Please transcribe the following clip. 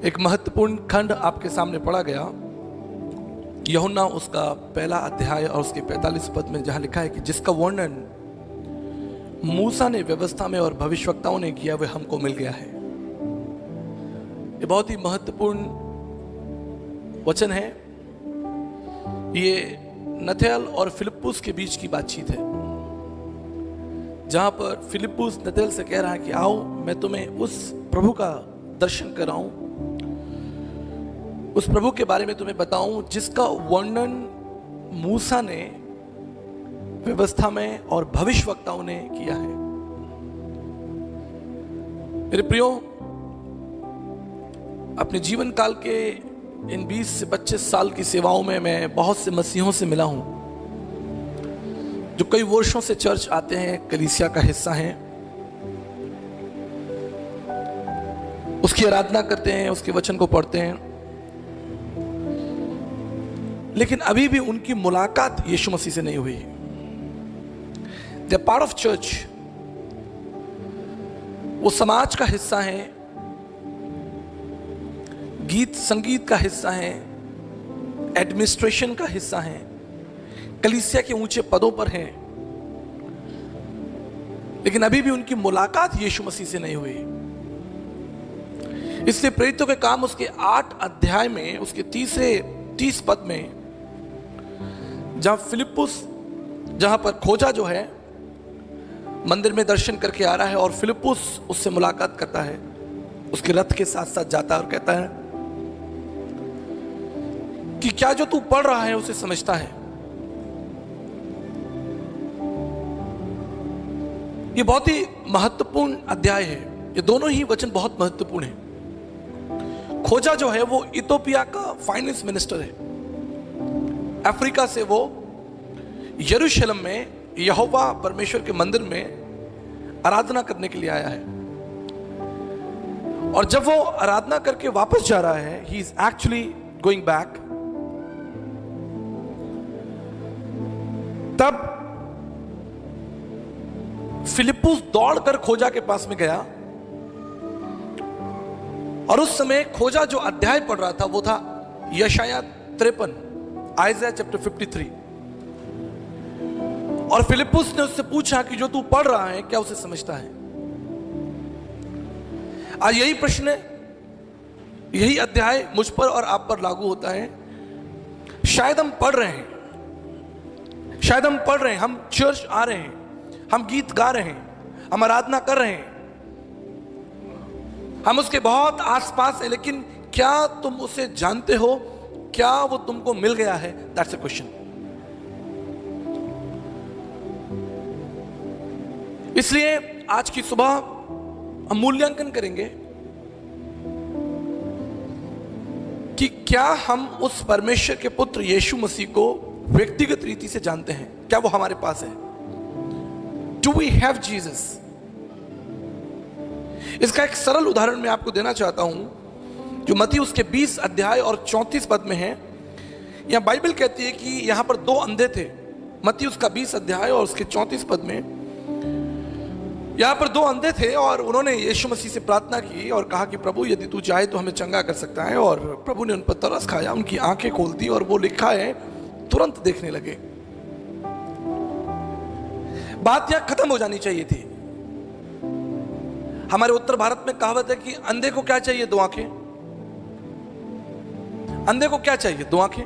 एक महत्वपूर्ण खंड आपके सामने पढ़ा गया, यूहन्ना उसका पहला अध्याय और उसके 45 पद में, जहां लिखा है कि जिसका वर्णन मूसा ने व्यवस्था में और भविष्यवक्ताओं ने किया वह हमको मिल गया है। ये बहुत ही महत्वपूर्ण वचन है। ये नथानिएल और फिलिप्पुस के बीच की बातचीत है, जहां पर फिलिप्पुस नथानिएल से कह रहा है कि आओ मैं तुम्हें उस प्रभु का दर्शन कराऊं, उस प्रभु के बारे में तुम्हें बताऊं जिसका वर्णन मूसा ने व्यवस्था में और भविष्यवक्ताओं ने किया है। मेरे प्रियो, अपने जीवन काल के इन 20 से 25 साल की सेवाओं में मैं बहुत से मसीहों से मिला हूं जो कई वर्षों से चर्च आते हैं, कलीसिया का हिस्सा हैं, उसकी आराधना करते हैं, उसके वचन को पढ़ते हैं, लेकिन अभी भी उनकी मुलाकात यीशु मसीह से नहीं हुई। They are part of church, वो समाज का हिस्सा है, गीत संगीत का हिस्सा है, एडमिनिस्ट्रेशन का हिस्सा है, कलीसिया के ऊंचे पदों पर हैं, लेकिन अभी भी उनकी मुलाकात यीशु मसीह से नहीं हुई। इसलिए प्रेरितों के काम उसके 8 अध्याय में उसके 30 पद में, जहां फिलिप्पुस, जहां पर खोजा जो है मंदिर में दर्शन करके आ रहा है और फिलिप्पुस उससे मुलाकात करता है, उसके रथ के साथ साथ जाता है और कहता है कि क्या जो तू पढ़ रहा है उसे समझता है। ये बहुत ही महत्वपूर्ण अध्याय है। ये दोनों ही वचन बहुत महत्वपूर्ण है। खोजा जो है वो इथोपिया का फाइनेंस मिनिस्टर है। अफ्रीका से वो यरूशलेम में यहोवा परमेश्वर के मंदिर में आराधना करने के लिए आया है, और जब वो आराधना करके वापस जा रहा है, he is actually going back, तब फिलिप्पुस दौड़कर खोजा के पास में गया, और उस समय खोजा जो अध्याय पढ़ रहा था वो था यशायाह 53, आइज़ाया चैप्टर 53। और फिलिप्पुस ने उससे पूछा कि जो तू पढ़ रहा है क्या उसे समझता है। आज यही प्रश्न, यही अध्याय मुझ पर और आप पर लागू होता है। शायद हम पढ़ रहे हैं, शायद हम पढ़ रहे हैं, हम चर्च आ रहे हैं, हम गीत गा रहे हैं, हम आराधना कर रहे हैं, हम उसके बहुत आसपास हैं, लेकिन क्या तुम उसे जानते हो? क्या वो तुमको मिल गया है? That's a question. इसलिए आज की सुबह हम मूल्यांकन करेंगे कि क्या हम उस परमेश्वर के पुत्र यीशु मसीह को व्यक्तिगत रीति से जानते हैं? क्या वो हमारे पास है? Do we have Jesus? इसका एक सरल उदाहरण मैं आपको देना चाहता हूं, जो मत्ती उसके 20 अध्याय और 34 पद में है। यहां बाइबल कहती है कि यहां पर 2 अंधे थे। मत्ती उसका 20 अध्याय और उसके 34 पद में यहां पर 2 अंधे थे, और उन्होंने यीशु मसीह से प्रार्थना की और कहा कि प्रभु यदि तू चाहे तो हमें चंगा कर सकता है। और प्रभु ने उन पर तरस खाया, उनकी आंखें खोल दी, और वो लिखा है तुरंत देखने लगे। बात यहां खत्म हो जानी चाहिए थी। हमारे उत्तर भारत में कहावत है कि अंधे को क्या चाहिए? 2 आंखें। अंधे को क्या चाहिए? 2 आंखें।